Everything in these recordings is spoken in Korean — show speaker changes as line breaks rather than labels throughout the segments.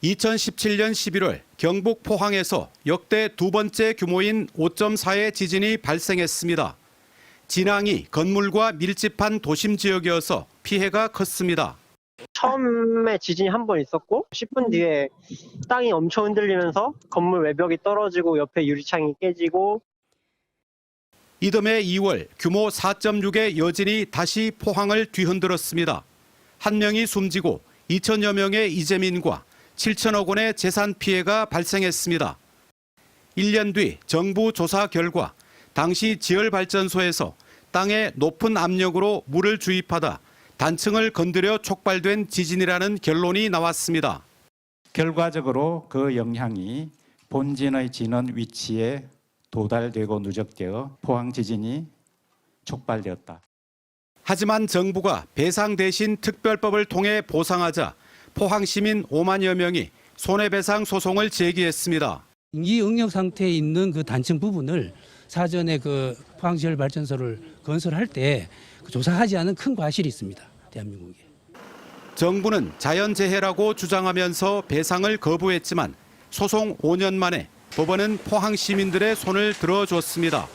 2017년 11월 경북 포항에서 역대 두 번째 규모인 5.4의 지진이 발생했습니다. 진앙이 건물과 밀집한 도심 지역이어서 피해가 컸습니다.
처음에 지진이 한 번 있었고 10분 뒤에 땅이 엄청 흔들리면서 건물 외벽이 떨어지고 옆에 유리창이 깨지고
이듬해 2월 규모 4.6의 여진이 다시 포항을 뒤흔들었습니다. 한 명이 숨지고 2천여 명의 이재민과 7천억 원의 재산 피해가 발생했습니다. 1년 뒤 정부 조사 결과 당시 지열발전소에서 땅에 높은 압력으로 물을 주입하다 단층을 건드려 촉발된 지진이라는 결론이 나왔습니다.
결과적으로 그 영향이 본진의 진원 위치에 도달되고 누적되어 포항 지진이 촉발되었다.
하지만 정부가 배상 대신 특별법을 통해 보상하자 포항 시민 5만여 명이 손해배상 소송을 제기했습니다.
임기 응력 상태에 있는 그 단층 부분을 사전에 그 포항지열발전소를 건설할 때 조사하지 않은 큰 과실이 있습니다. 대한민국에.
정부는 자연재해라고 주장하면서 배상을 거부했지만 소송 5년 만에 법원은 포항 시민들의 손을 들어줬습니다.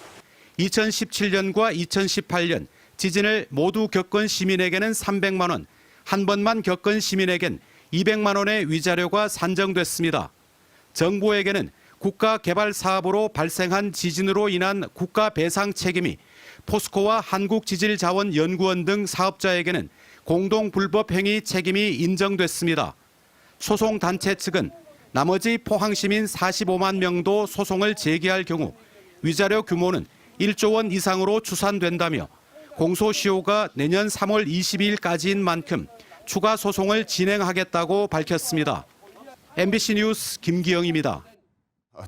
2017년과 2018년 지진을 모두 겪은 시민에게는 300만 원, 한 번만 겪은 시민에겐 200만 원의 위자료가 산정됐습니다. 정부에게는 국가개발사업으로 발생한 지진으로 인한 국가 배상 책임이 포스코와 한국지질자원연구원 등 사업자에게는 공동불법행위 책임이 인정됐습니다. 소송단체 측은 나머지 포항시민 45만 명도 소송을 제기할 경우 위자료 규모는 1조 원 이상으로 추산된다며 공소시효가 내년 3월 22일까지인 만큼 추가 소송을 진행하겠다고 밝혔습니다. MBC 뉴스 김기영입니다.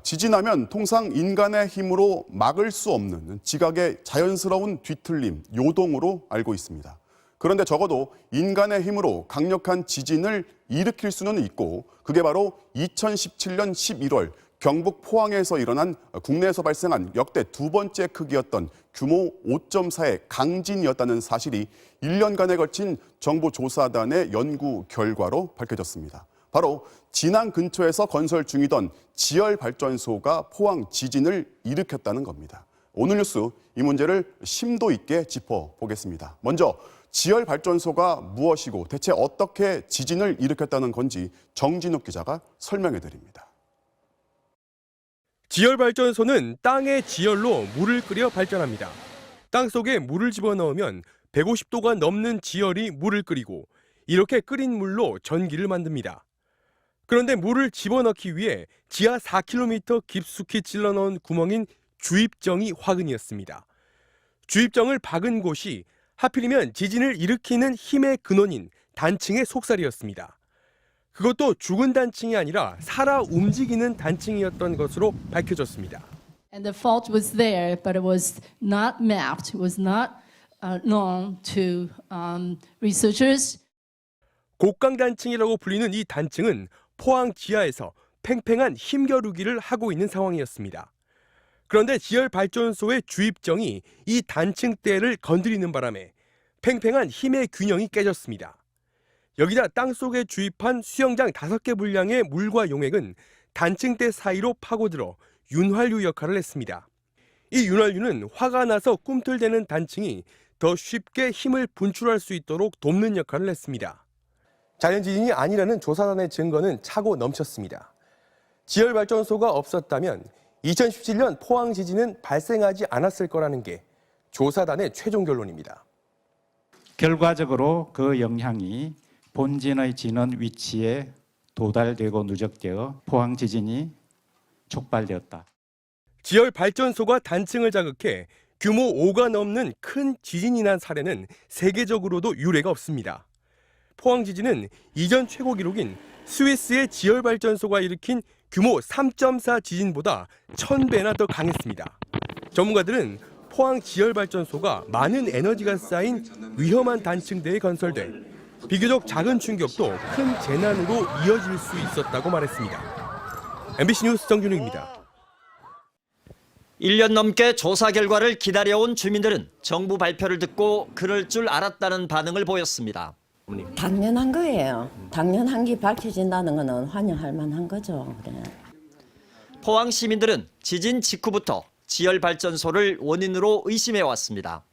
지진하면 통상 인간의 힘으로 막을 수 없는 지각의 자연스러운 뒤틀림, 요동으로 알고 있습니다. 그런데 적어도 인간의 힘으로 강력한 지진을 일으킬 수는 있고 그게 바로 2017년 11월 경북 포항에서 일어난 국내에서 발생한 역대 두 번째 크기였던 규모 5.4의 강진이었다는 사실이 1년간에 걸친 정부 조사단의 연구 결과로 밝혀졌습니다. 바로 진앙 근처에서 건설 중이던 지열발전소가 포항 지진을 일으켰다는 겁니다. 오늘 뉴스 이 문제를 심도 있게 짚어보겠습니다. 먼저 지열발전소가 무엇이고 대체 어떻게 지진을 일으켰다는 건지 정진욱 기자가 설명해 드립니다.
지열발전소는 땅의 지열로 물을 끓여 발전합니다. 땅속에 물을 집어넣으면 150도가 넘는 지열이 물을 끓이고 이렇게 끓인 물로 전기를 만듭니다. 그런데 물을 집어넣기 위해 지하 4km 깊숙이 찔러넣은 구멍인 주입정이 화근이었습니다. 주입정을 박은 곳이 하필이면 지진을 일으키는 힘의 근원인 단층의 속살이었습니다. 그것도 죽은 단층이 아니라 살아 움직이는 단층이었던 것으로 밝혀졌습니다.
And the fault was there, but it was not mapped, it was not known to researchers.
곡강 단층이라고 불리는 이 단층은 포항 지하에서 팽팽한 힘겨루기를 하고 있는 상황이었습니다. 그런데 지열발전소의 주입정이 이 단층대를 건드리는 바람에 팽팽한 힘의 균형이 깨졌습니다. 여기다 땅속에 주입한 수영장 5개 분량의 물과 용액은 단층대 사이로 파고들어 윤활유 역할을 했습니다. 이 윤활유는 화가 나서 꿈틀대는 단층이 더 쉽게 힘을 분출할 수 있도록 돕는 역할을 했습니다. 자연지진이 아니라는 조사단의 증거는 차고 넘쳤습니다. 지열발전소가 없었다면 2017년 포항 지진은 발생하지 않았을 거라는 게 조사단의 최종 결론입니다.
결과적으로 그 영향이 본진의 진원 위치에 도달되고 누적되어 포항 지진이 촉발되었다.
지열발전소가 단층을 자극해 규모 5가 넘는 큰 지진이 난 사례는 세계적으로도 유례가 없습니다. 포항 지진은 이전 최고 기록인 스위스의 지열발전소가 일으킨 규모 3.4 지진보다 1000배나 더 강했습니다. 전문가들은 포항 지열발전소가 많은 에너지가 쌓인 위험한 단층대에 건설돼 비교적 작은 충격도 큰 재난으로 이어질 수 있었다고 말했습니다. MBC 뉴스 정준욱입니다.
1년 넘게 조사 결과를 기다려온 주민들은 정부 발표를 듣고 그럴 줄 알았다는 반응을 보였습니다. 당연한 거예요. 당연한 게 밝혀진다는 거는 환영할 만한 거죠. 그래.
포항 시민들은 지진 직후부터 지열발전소를 원인으로 의심해 왔습니다.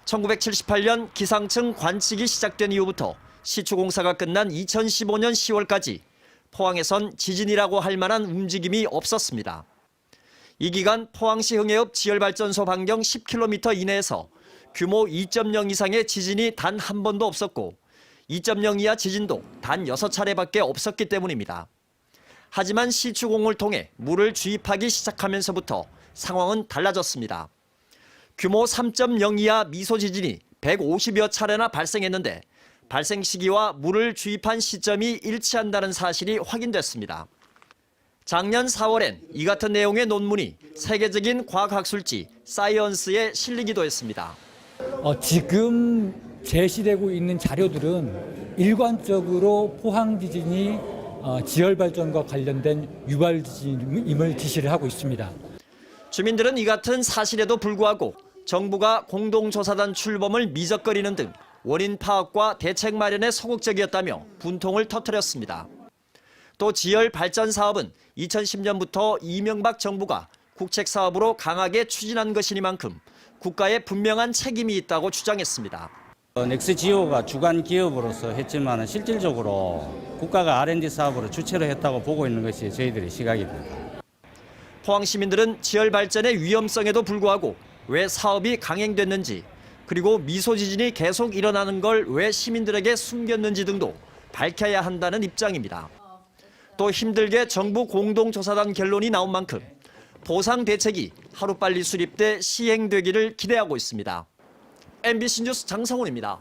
1978년 기상청 관측이 시작된 이후부터 시추공사가 끝난 2015년 10월까지 포항에선 지진이라고 할 만한 움직임이 없었습니다. 이 기간 포항시 흥해읍 지열발전소 반경 10km 이내에서 규모 2.0 이상의 지진이 단 한 번도 없었고 2.0 이하 지진도 단 6차례밖에 없었기 때문입니다. 하지만 시추공을 통해 물을 주입하기 시작하면서부터 상황은 달라졌습니다. 규모 3.0 이하 미소 지진이 150여 차례나 발생했는데 발생 시기와 물을 주입한 시점이 일치한다는 사실이 확인됐습니다. 작년 4월엔 이 같은 내용의 논문이 세계적인 과학학술지 사이언스에 실리기도 했습니다.
지금 제시되고 있는 자료들은 일관적으로 포항 지진이 지열 발전과 관련된 유발 지진임을 지시를 하고 있습니다.
주민들은 이 같은 사실에도 불구하고 정부가 공동조사단 출범을 미적거리는 등 원인 파악과 대책 마련에 소극적이었다며 분통을 터뜨렸습니다. 또 지열 발전 사업은 2010년부터 이명박 정부가 국책 사업으로 강하게 추진한 것이니만큼 국가에 분명한 책임이 있다고 주장했습니다.
넥스지오가 주관 기업으로서 했지만 실질적으로 국가가 R&D 사업으로 주체를 했다고 보고 있는 것이 저희들의 시각입니다.
포항 시민들은 지열 발전의 위험성에도 불구하고 왜 사업이 강행됐는지 그리고 미소 지진이 계속 일어나는 걸 왜 시민들에게 숨겼는지 등도 밝혀야 한다는 입장입니다. 또 힘들게 정부 공동조사단 결론이 나온 만큼 보상 대책이 하루빨리 수립돼 시행되기를 기대하고 있습니다. MBC 뉴스 장성훈입니다.